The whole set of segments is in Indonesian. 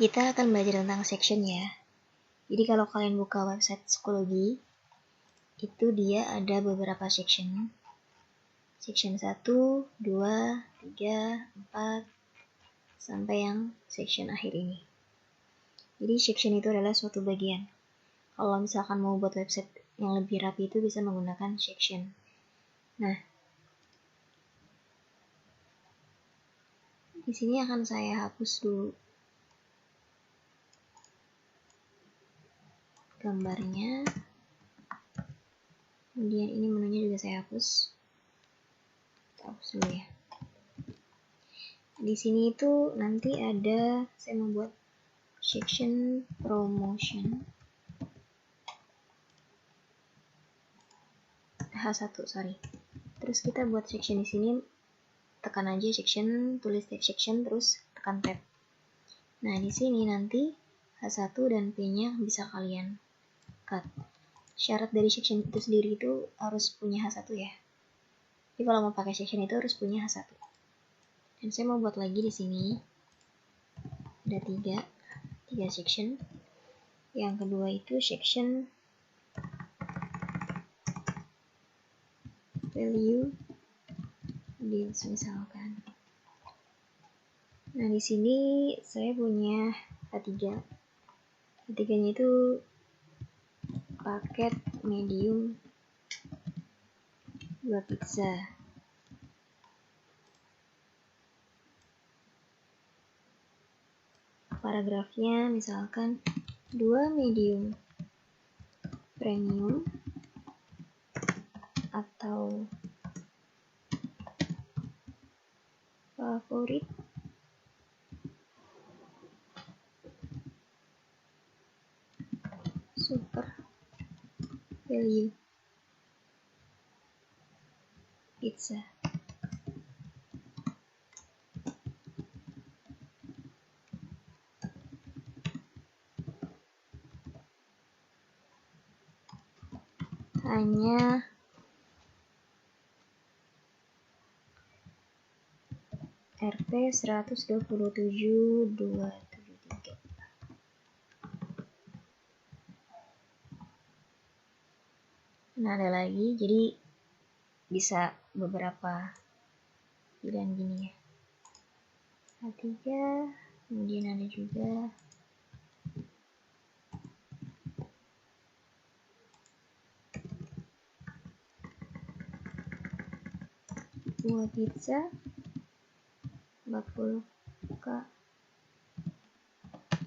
Kita akan belajar tentang section ya. Jadi kalau kalian buka website psikologi, itu dia ada beberapa section. Section 1, 2, 3, 4, sampai yang section akhir ini. Jadi section itu adalah suatu bagian. Kalau misalkan mau buat website yang lebih rapi itu bisa menggunakan section. Nah, di sini akan saya hapus dulu gambarnya. Kemudian ini menunya juga saya hapus. Kita hapus dulu ya. Di sini itu nanti ada, saya membuat section promotion H1, sorry. Terus kita buat section di sini, tekan aja section, tulis tab section, terus tekan tab. Nah, di sini nanti H1 dan P-nya bisa kalian cut. Syarat dari section itu sendiri itu harus punya H1 ya. Jadi kalau mau pakai section itu harus punya H1. Dan saya mau buat lagi di sini. Ada tiga section. Yang kedua itu section value deals misalkan. Nah, di sini saya punya H3. H3-nya itu paket medium 2 pizza. Paragrafnya misalkan 2 medium premium atau favorit super value pizza. Hanya RP 127.273. Nah, ada lagi, jadi bisa beberapa pilihan gini ya. H3, kemudian ada juga dua pizza 40k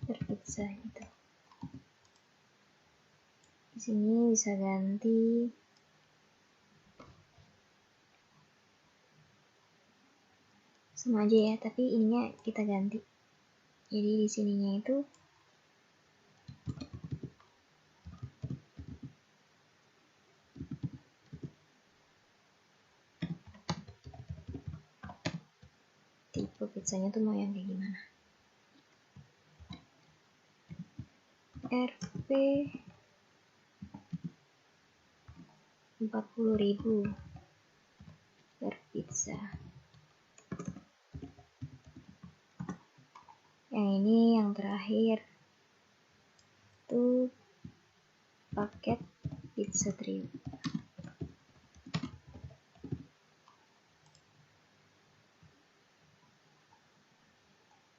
per pizza gitu. Di sini bisa ganti sama aja ya, tapi ininya kita ganti. Jadi di sininya itu tipe pizzanya tuh mau yang kayak gimana. RP 40.000 per pizza. Yang ini yang terakhir tuh paket pizza trio.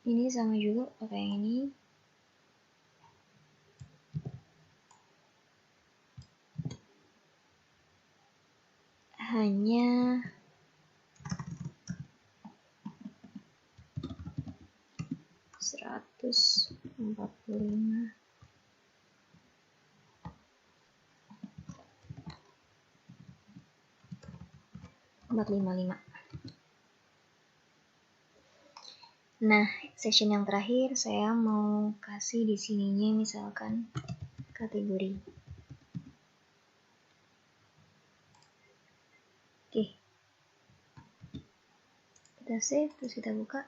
Ini sama juga pakai yang ini. Hanya $145. Nah, session yang terakhir saya mau kasih di sininya misalkan kategori. Oke. Kita save, terus kita buka.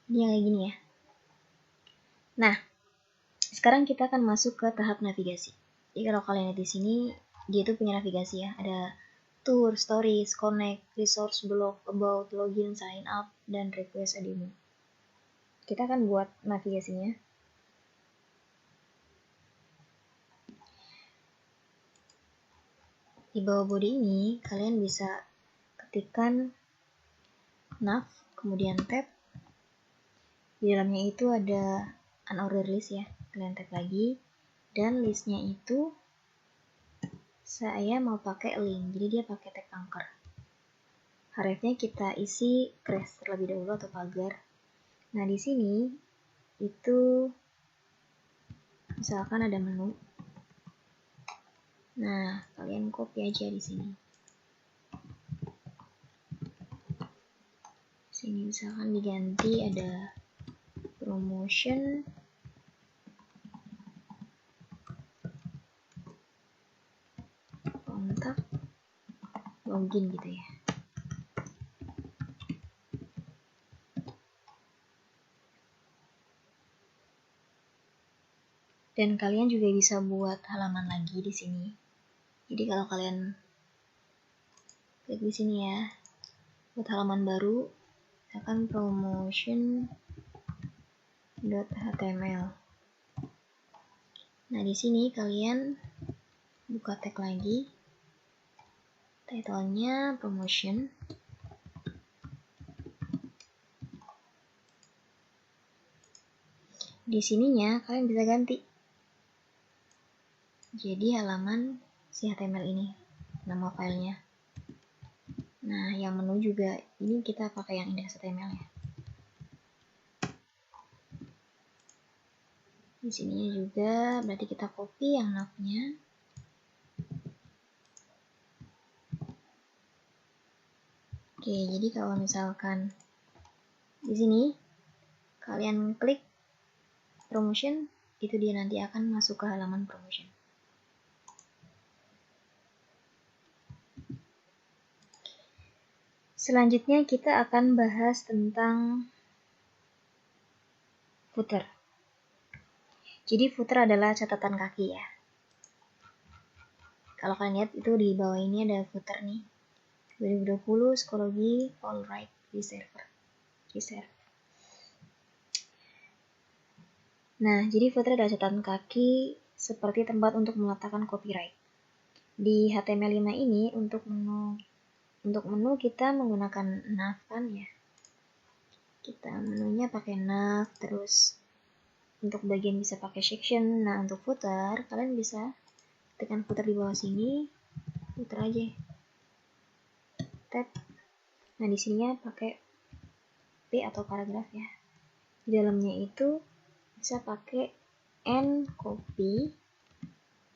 Ini yang kayak gini ya. Nah, sekarang kita akan masuk ke tahap navigasi. Jadi kalau kalian lihat di sini, dia tuh punya navigasi ya. Ada tour, stories, connect, resource, blog, about, login, sign up, dan request a demo. Kita akan buat navigasinya. Di bawah body ini kalian bisa ketikkan nav, kemudian tab. Di dalamnya itu ada unordered list ya, kalian tap lagi, dan listnya itu saya mau pakai link, jadi dia pakai tag anchor. Hrefnya kita isi crash terlebih dahulu atau pagar. Nah di sini itu misalkan ada menu. Nah kalian copy aja di sini. Sini misalkan diganti ada promotion, kontak, login gitu ya. Dan kalian juga bisa buat halaman lagi di sini. Jadi kalau kalian klik di sini ya, buat halaman baru, misalkan promotion.html. Nah di sini kalian buka tag lagi, title-nya promotion. Di sininya kalian bisa ganti jadi halaman si HTML ini, nama filenya. Nah yang menu juga ini kita pakai yang index.html ya. Di sininya juga berarti kita copy yang nav-nya. Oke, jadi kalau misalkan di sini kalian klik promotion, itu dia nanti akan masuk ke halaman promotion. Selanjutnya kita akan bahas tentang footer. Jadi footer adalah catatan kaki ya. Kalau kalian lihat itu di bawah ini ada footer nih. 2020 psikologi all right reserve. Nah, jadi footer adalah catatan kaki seperti tempat untuk meletakkan copyright. Di HTML5 ini untuk menu kita menggunakan nav kan ya. Kita menunya pakai nav, terus untuk bagian bisa pakai section. Nah, untuk footer kalian bisa tekan footer di bawah sini, footer aja. Tab. Nah, di sininya pakai P atau paragraf ya. Di dalamnya itu bisa pakai n copy,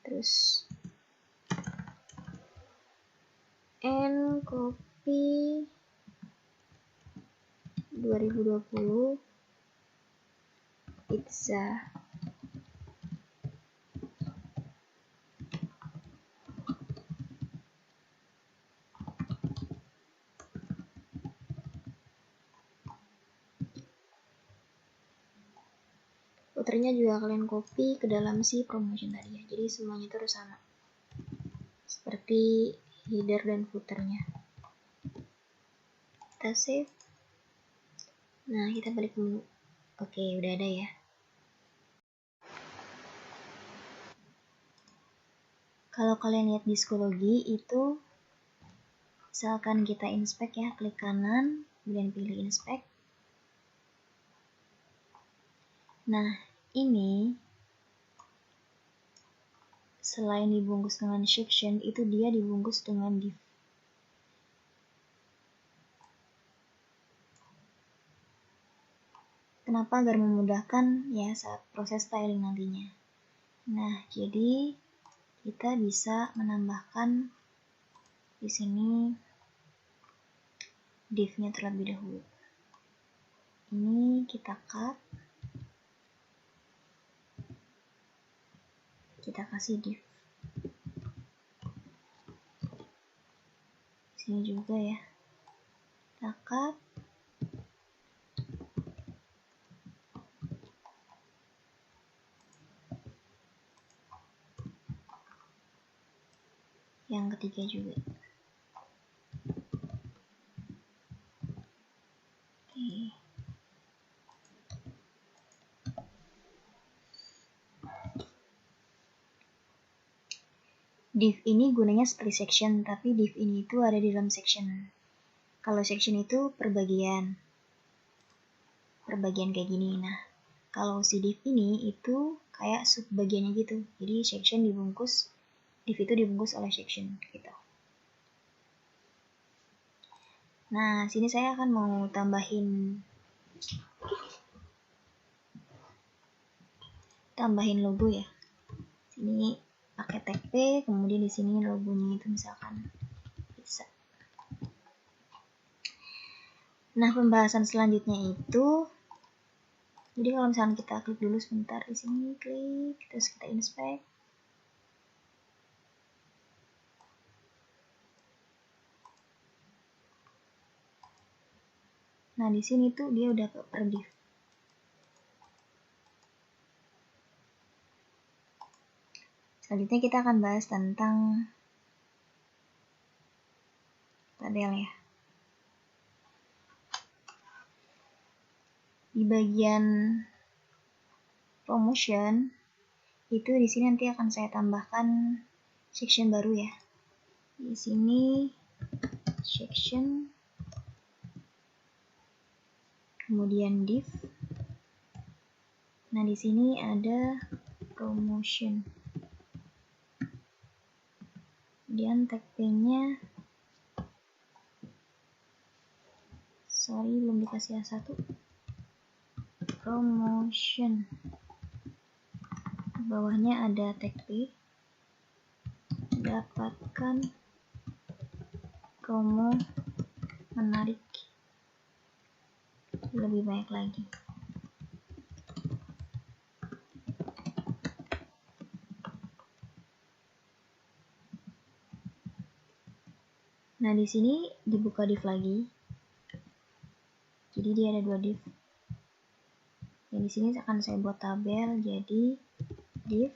terus n copy 2020 pizza. Footernya juga kalian copy ke dalam si promotion tadi ya. Jadi semuanya itu harus sama. Seperti header dan footernya. Kita save. Nah, kita balik ke menu. Oke, udah ada ya. Kalau kalian lihat di psikologi itu, misalkan kita inspect ya, klik kanan, kemudian pilih inspect. Nah, ini selain dibungkus dengan section, itu dia dibungkus dengan div. Kenapa? Agar memudahkan ya saat proses styling nantinya. Nah, jadi kita bisa menambahkan di sini div-nya terlebih dahulu. Ini kita cut. Kita kasih div. Sini juga ya. Kita cut. Yang ketiga juga. Oke. Div ini gunanya seperti section, tapi div ini itu ada di dalam section. Kalau section itu perbagian kayak gini. Nah, kalau si div ini itu kayak subbagiannya gitu. Jadi section dibungkus, div itu dibungkus oleh section gitu. Nah, sini saya akan mau tambahin logo ya. Sini pakai tag P, kemudian di sini logonya itu misalkan bisa. Nah, pembahasan selanjutnya itu, jadi kalau misalkan kita klik dulu sebentar di sini, klik, terus kita inspect. Nah, di sini tuh dia udah per div. Selanjutnya kita akan bahas tentang tabel ya. Di bagian promotion itu di sini nanti akan saya tambahkan section baru ya. Di sini section, kemudian div. Nah, di sini ada promotion. Kemudian tag P-nya, sorry belum dikasih A1, promotion. Di bawahnya ada tag P, dapatkan promo menarik lebih banyak lagi. Nah, di sini dibuka div lagi. Jadi dia ada 2 div. Dan di sini akan saya buat tabel jadi div.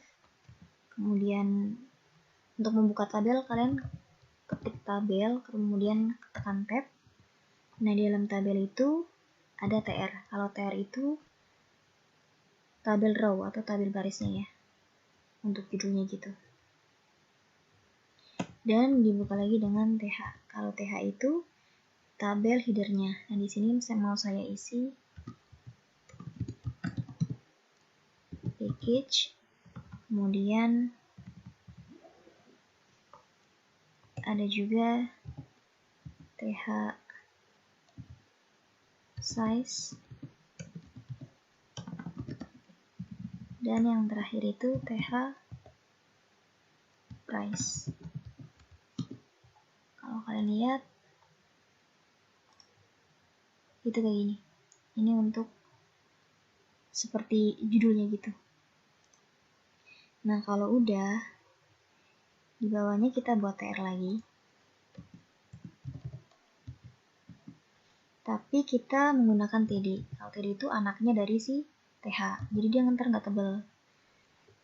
Kemudian untuk membuka tabel kalian ketik tabel, kemudian tekan tab. Nah, di dalam tabel itu ada TR. Kalau TR itu tabel row atau tabel barisnya ya. Untuk judulnya gitu. Dan dibuka lagi dengan TH. Kalau TH itu tabel headernya. Nah, di sini mau saya isi package, kemudian ada juga TH size, dan yang terakhir itu TH price. Kalau kalian lihat itu kayak gini. Ini untuk seperti judulnya gitu. Nah, kalau udah, di bawahnya kita buat TR lagi. Tapi kita menggunakan TD. Kalau TD itu anaknya dari si TH. Jadi dia ntar nggak tebel.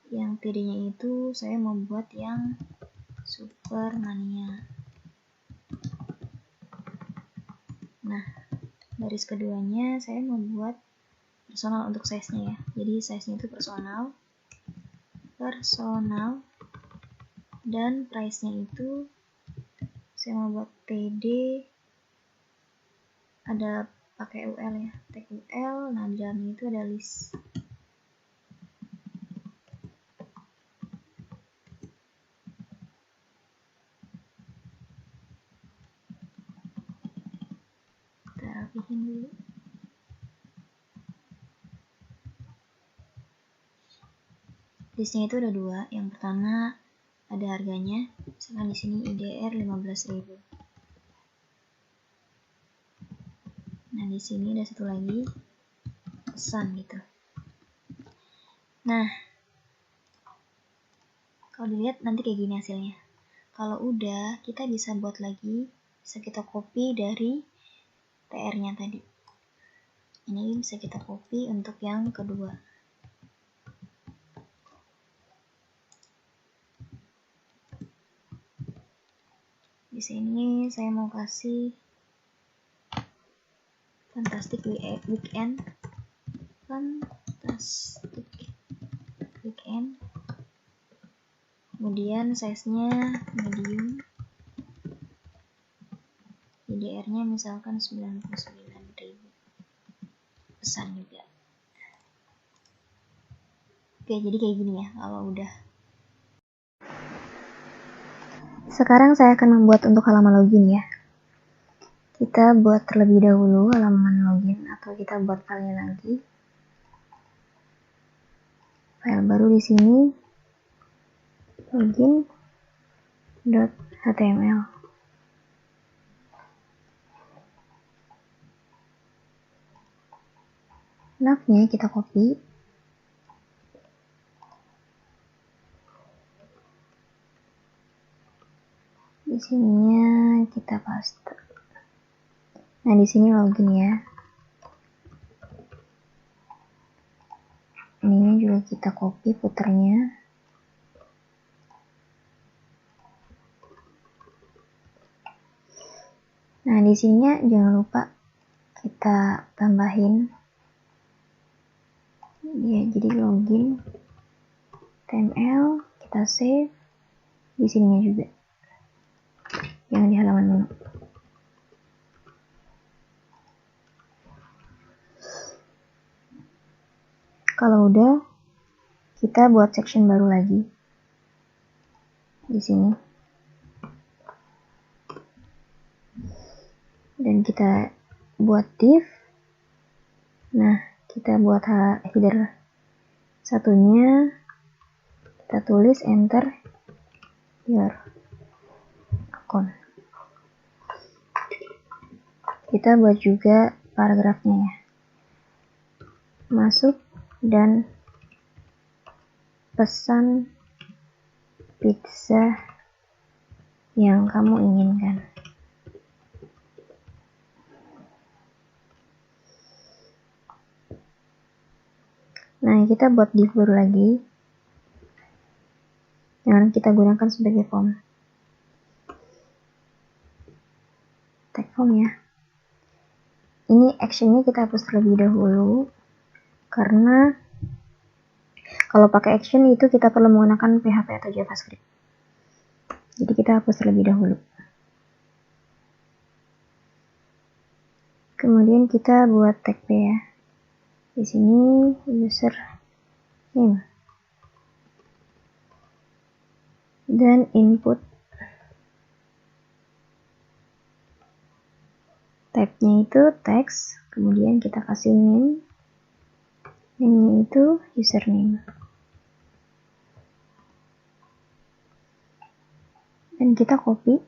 Yang TD-nya itu saya membuat yang Supermania. Nah, baris keduanya saya membuat personal untuk size-nya ya. Jadi size-nya itu personal, dan price-nya itu saya membuat TD, ada pakai UL ya, tag UL. Nah, di dalamnya itu ada list. Kita rapihin dulu. Listnya itu ada 2. Yang pertama ada harganya, misalkan di sini IDR 15.000. Nah, di sini ada satu lagi pesan gitu. Nah, kalau dilihat nanti kayak gini hasilnya. Kalau udah, kita bisa buat lagi, bisa kita copy dari TR-nya tadi. Ini bisa kita copy untuk yang kedua. Di sini saya mau kasih fantastic weekend. Fantastic weekend. Kemudian size-nya medium. IDR-nya misalkan 99.000 pesan juga. Oke, jadi kayak gini ya kalau udah. Sekarang saya akan membuat untuk halaman login ya. Kita buat terlebih dahulu halaman login, atau kita buat filenya lagi. File baru di sini, login.html. Nav-nya kita copy. Di sininya kita paste. Nah, di sini login ya. Ini juga kita copy footernya. Nah, di sininya jangan lupa kita tambahin ya, jadi login HTML, kita save di sininya juga, yang di halaman menu. Kalau udah, kita buat section baru lagi di sini, dan kita buat div. Nah, kita buat header satunya, kita tulis enter your account. Kita buat juga paragrafnya ya, masuk dan pesan pizza yang kamu inginkan. Nah, kita buat div baru lagi yang kita gunakan sebagai form. Tag form ya. Ini actionnya kita hapus terlebih dahulu, karena kalau pakai action itu kita perlu menggunakan PHP atau JavaScript. Jadi kita hapus terlebih dahulu. Kemudian kita buat tag P ya. Di sini user name dan input type-nya itu text, kemudian kita kasih name-nya itu username, dan kita copy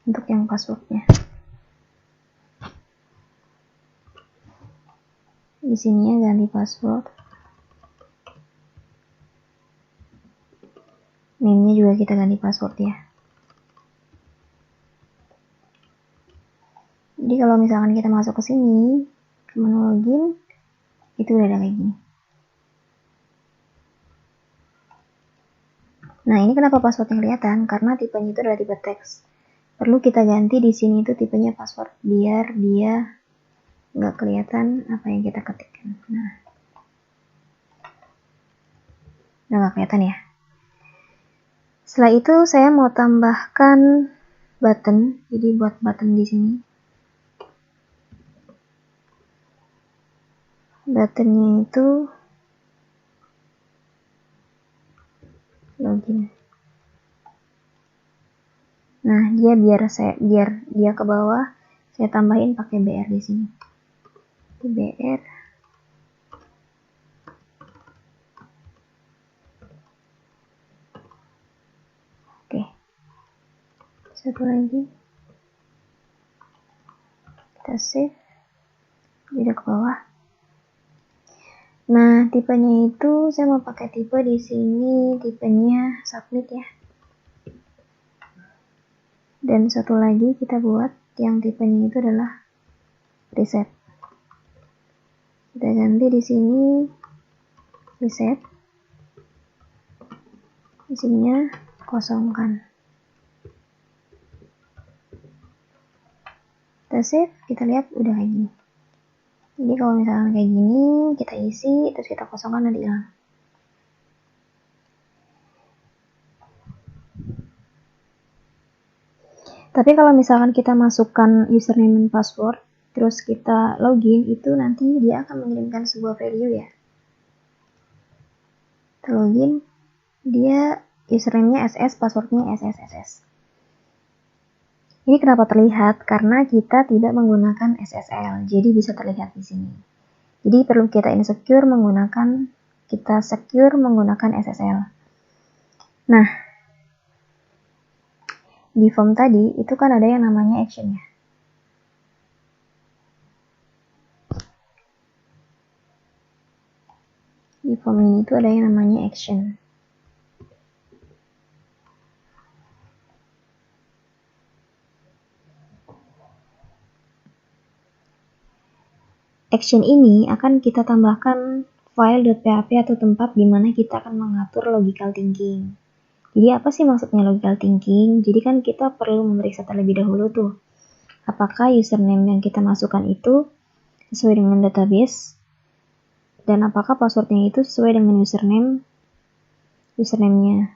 untuk yang passwordnya. Di sini ya ganti password, name-nya juga kita ganti password ya. Jadi kalau misalkan kita masuk ke sini, ke menu login, itu udah ada kayak gini. Nah, ini kenapa passwordnya kelihatan? Karena tipenya itu adalah tipe teks. Perlu kita ganti di sini itu tipenya password, biar dia nggak kelihatan apa yang kita ketikkan. Nah, udah nggak kelihatan ya. Setelah itu saya mau tambahkan button, jadi buat button di sini. Buttonnya itu login. Nah, dia biar dia ke bawah, saya tambahin pakai BR di sini. BR. Oke. Satu lagi. Kita save. Dia udah ke bawah. Nah, tipenya itu saya mau pakai tipe di sini, tipenya submit ya. Dan satu lagi kita buat yang tipenya itu adalah reset. Kita ganti di sini reset. Di sininya kosongkan. Kita save, kita lihat udah kayak gini. Jadi kalau misalkan kayak gini, kita isi, terus kita kosongkan, nanti hilang. Tapi kalau misalkan kita masukkan username dan password, terus kita login, itu nanti dia akan mengirimkan sebuah value ya. Kita login, dia username-nya SS, password-nya SSSS. Ini kenapa terlihat? Karena kita tidak menggunakan SSL, jadi bisa terlihat di sini. Jadi perlu kita secure menggunakan SSL. Nah, di form tadi itu kan ada yang namanya action ya. Di form ini tuh ada yang namanya action. Action ini akan kita tambahkan file.php atau tempat di mana kita akan mengatur logical thinking. Jadi apa sih maksudnya logical thinking? Jadi kan kita perlu memeriksa terlebih dahulu tuh, apakah username yang kita masukkan itu sesuai dengan database, dan apakah passwordnya itu sesuai dengan username-nya.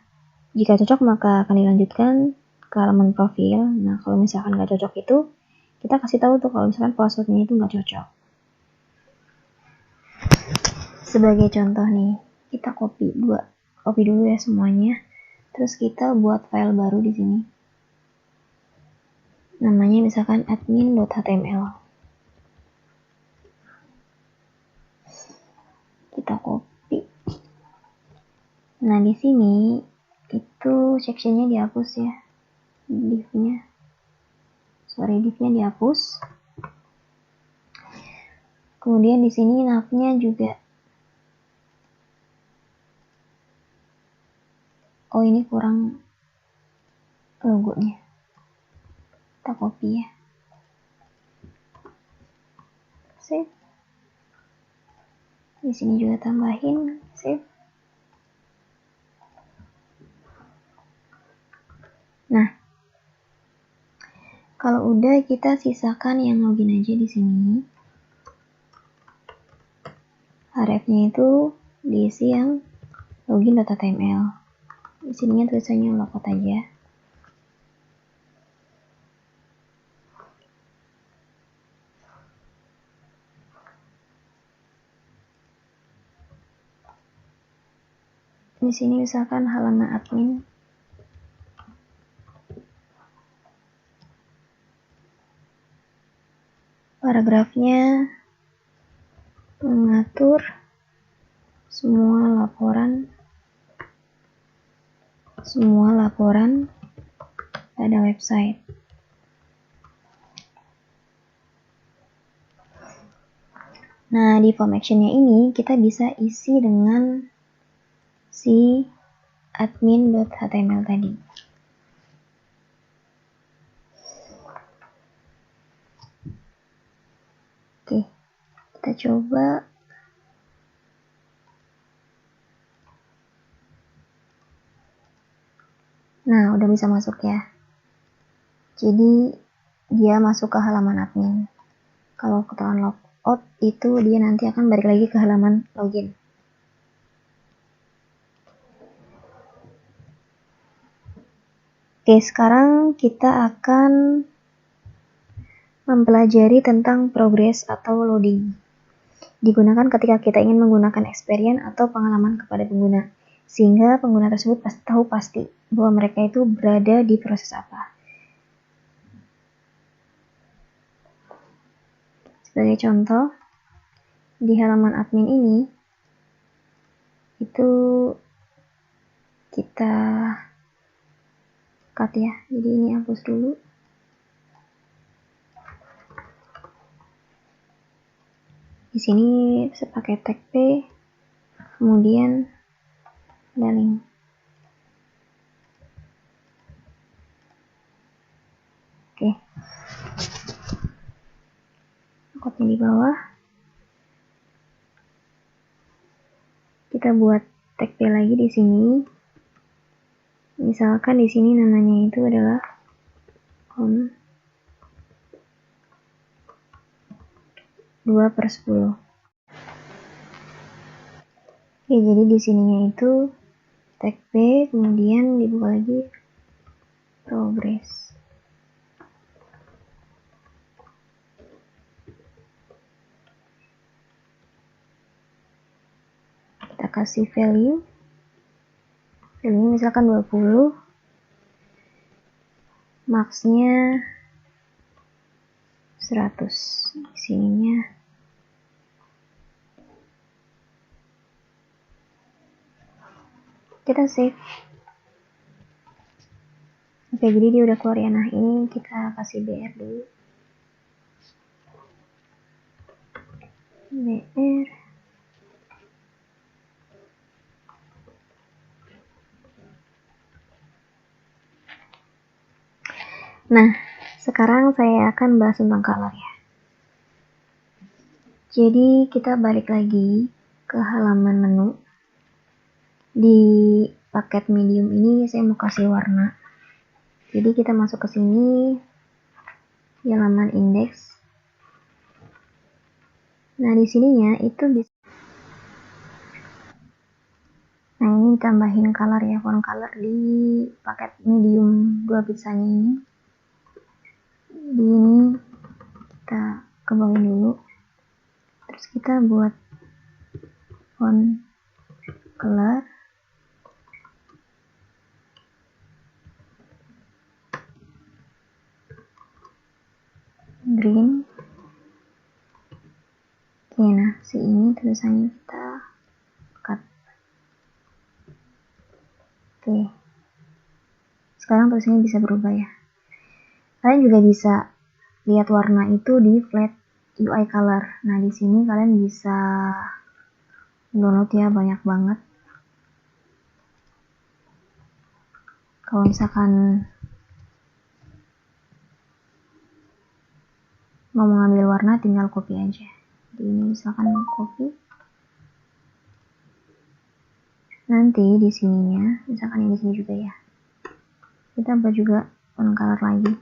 Jika cocok maka akan dilanjutkan ke halaman profil. Nah kalau misalkan nggak cocok itu, kita kasih tahu tuh kalau misalkan passwordnya itu nggak cocok. Sebagai contoh nih, kita copy dulu ya semuanya. Terus kita buat file baru di sini. Namanya misalkan admin.html. Kita copy. Nah, di sini itu sectionnya dihapus ya. Divnya dihapus. Kemudian di sini navnya juga. Oh, ini kurang logonya. Kita copy ya. Save. Di sini juga tambahin, save. Nah, kalau udah kita sisakan yang login aja di sini. Href-nya itu diisi yang login.html. Di sininya tulisannya logout aja. Di sini misalkan halaman admin. Paragrafnya mengatur semua laporan pada website. Nah, di form action-nya ini kita bisa isi dengan si admin.html tadi. Oke, kita coba. Nah, udah bisa masuk ya. Jadi, dia masuk ke halaman admin. Kalau ketahuan logout, itu dia nanti akan balik lagi ke halaman login. Oke, sekarang kita akan mempelajari tentang progress atau loading. Digunakan ketika kita ingin menggunakan experience atau pengalaman kepada pengguna, sehingga pengguna tersebut tahu pasti bahwa mereka itu berada di proses apa. Sebagai contoh, di halaman admin ini, itu kita cut ya, jadi ini hapus dulu. Di sini bisa pakai tag P, kemudian ada link. Oke. Copy di bawah. Kita buat tag P lagi di sini. Misalkan di sini namanya itu adalah com 2/10. Oke, jadi di sininya itu tag P, kemudian dibuka lagi progress. kasih value misalkan 20, max-nya 100, sininya kita save. Oke, jadi dia udah keluar ya. Nah, ini kita kasih BR dulu. BR. Nah, sekarang saya akan bahas tentang color ya. Jadi kita balik lagi ke halaman menu. Di paket medium ini saya mau kasih warna. Jadi kita masuk ke sini, di halaman index. Nah, di sininya itu bisa. Nah, ini tambahin color ya, font color di paket medium 2 pizzanya ini. Di ini kita kembangin dulu. Terus kita buat font color. Green. Oke, nah si ini tulisannya kita cut. Oke. Sekarang tulisannya bisa berubah ya. Kalian juga bisa lihat warna itu di flat UI color. Nah, di sini kalian bisa download ya, banyak banget. Kalau misalkan mau mengambil warna, tinggal copy aja. Jadi ini misalkan copy. Nanti di sininya, misalkan ini di sini juga ya. Kita buat juga font color lagi.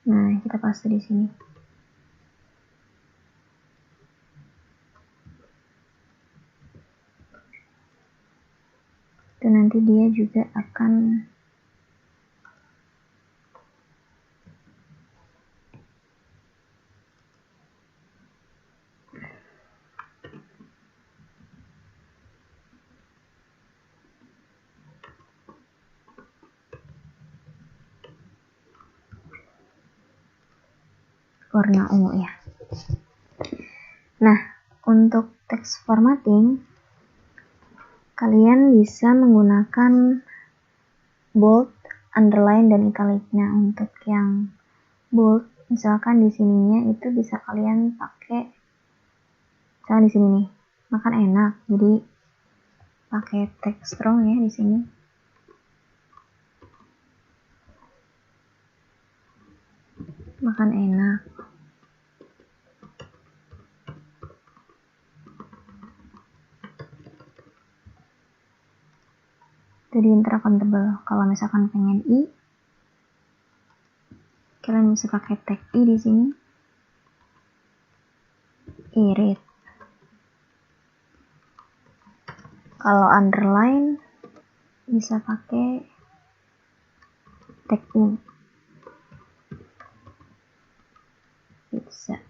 Nah, kita paste di sini. Itu nanti dia juga akan warna ungu ya. Nah, untuk text formatting kalian bisa menggunakan bold, underline, dan italic. Nah, untuk yang bold, misalkan di sininya itu bisa kalian pakai, misalkan di sini nih, makan enak, jadi pakai text strong ya di sini. Makan enak. Jadi intercontable. Kalau misalkan pengen i, kalian bisa pakai tag i di sini. Irit. Kalau underline bisa pakai tag u. Bisa.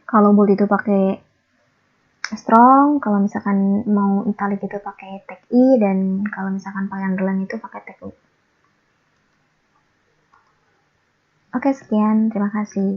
Kalau bold itu pakai strong, kalau misalkan mau italic itu pakai tag i, dan kalau misalkan pakai underline itu pakai tag u. Oke, sekian. Terima kasih.